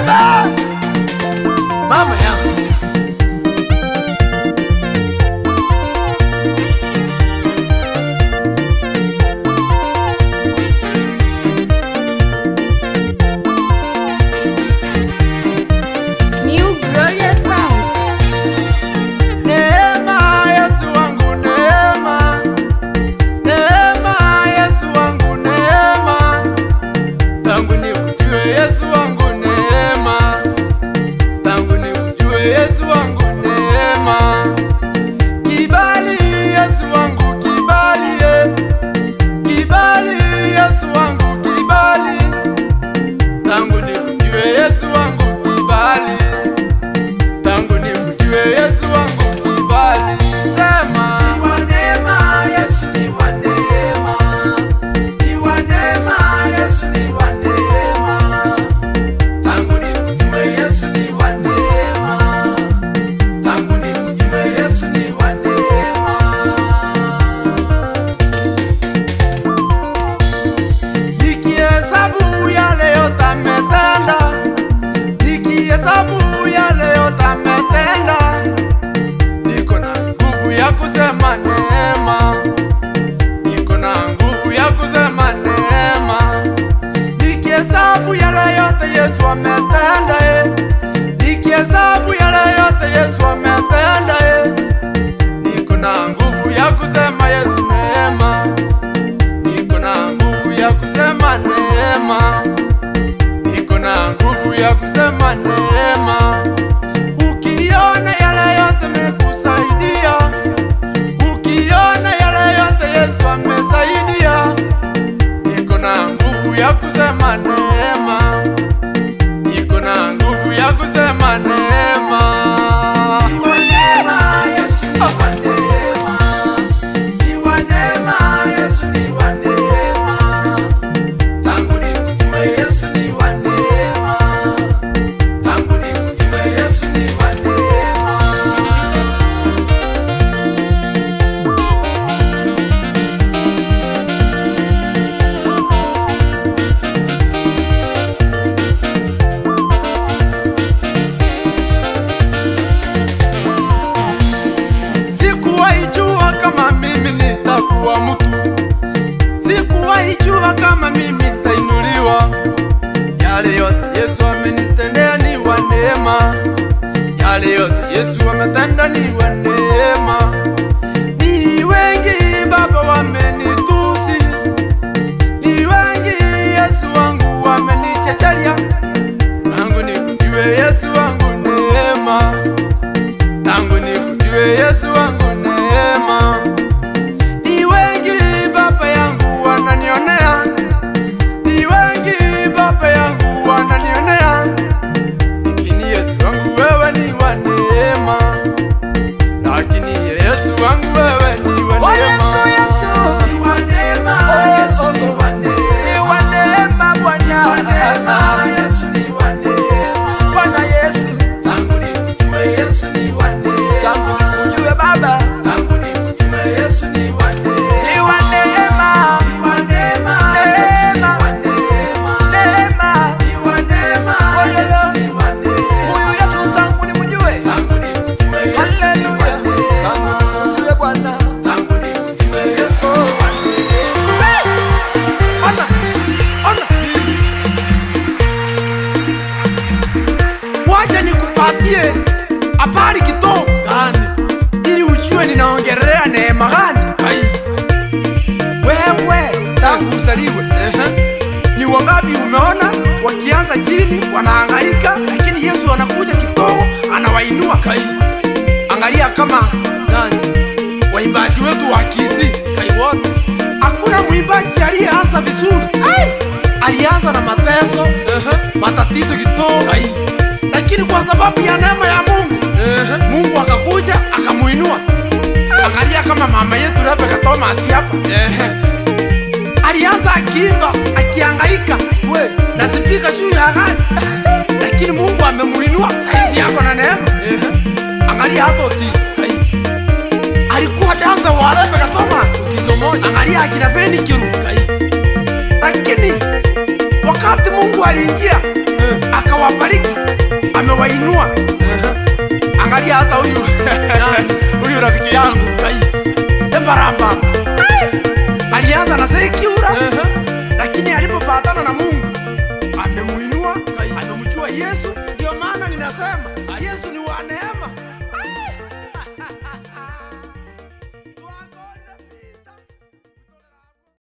Beba mama yangu. New Glorious Sound. Neema Yesu wangu neema, neema Yesu wangu neema, tangu nikujue Yesu wangu neema, tangu nikujue Yesu wangu neema, kibali Yesu wangu kibali, kibali Yesu wangu kibali, tangu nikujue Yesu wangu kibali, tangu nikujue Yesu wangu kibali. Sema ni wa neema Yesu, ni wa neema, ni wa neema Yesu, ni wa neema, tangu nikujue Yesu ni wa neema, tangu nikujue Yesu ni wa neema. Nikihesabu yale yote ametenda, nikihesabu yale yote ametenda, niko na nguvu ya kusema neema, niko na nguvu ya kusema neema. Nikihesabu yale yote Yesu ametenda, nikihesabu yale yote Yesu ametenda, niko na nguvu ya kusema Yesu neema, niko na nguvu ya kusema neema, niko na nguvu ya kusema neema. Ukiona yale yote mekusaidia, ukiona yale yote Yesu amesaidia, niko na nguvu ya kusema neema, niko na nguvu ya kusema neema. Ni wa neema Yesu, ni wa neema, ni wa neema Yesu, ni wa neema, tangu nikujue Yesu ni wa neema, tangu nikujue Yesu ni wa neema. Sikuwahi jua kama mimi nitakuwa mtu, sikuwahi jua kama mimi nitainuliwa. Yale yote Yesu amenitendea ni wa neema, yale yote Yesu ametenda ni wa neema. Ni wengi Baba wamenitusi, ni wengi Yesu wangu wamenichachalia, tangu nikujue Yesu wangu neema, tangu nikujue Yesu wangu neema. Ni wengi Baba yangu wananionea, ni wengi Baba yangu wananionea, lakini Yesu wangu wewe ni wa neema, lakini Yesu wangu wewe ni wa neema. Yesu, Yesu ni wa neema, Yesu ni wa neema, ni wa neema Bwana, ni wa neema Yesu, ni wa neema Bwana Yesu, tangu nikujue Yesu ni wa neema, tangu nikujue Baba, tangu nikujue Yesu ni wa neema, ni wa neema, ni wa neema Yesu, ni wa neema, neema ni wa neema Yesu, ni wa neema. Huyu Yesu tangu nimjue, tangu nikujue Yesu ni wa neema, tangu nikujue Bwana, tangu nikujue Yesu ni wa neema. Ona, ona wacha nikupatie habari kidogo gani ili ujue ninaongelea neema gani. Hai wewe, tangu usaliwe ni wangapi umeona wakianza chini wanahangaika, lakini Yesu anakuja kidogo anawainua. Kai angalia kama nani waimbaji wetu wa Kisii, kai wote, hakuna mwimbaji aliyeanza vizuri. Alianza na mateso, matatizo kidogo, lakini kwa sababu ya neema ya Mungu, Mungu akakuja akamuinua. Angalia kama mama yetu Rebecca Thomas hapa, alianza akiimba akihangaika kweli na sipika juu ya gani, lakini Mungu amemuinua. Saizi yako na neema. Angalia hata Otizo, alikuwa danza wa Rebecca Thomas, Otizo moja. Angalia akina Beni Kiru, lakini wakati Mungu aliingia akawabariki, amewainua. Angalia hata huyu huyu rafiki yangu Kai Embaramba alianza na Sekiura, lakini alipopatana na Mungu amemuinua, amemjua Yesu. Ndio maana ninasema Yesu ni wa neema.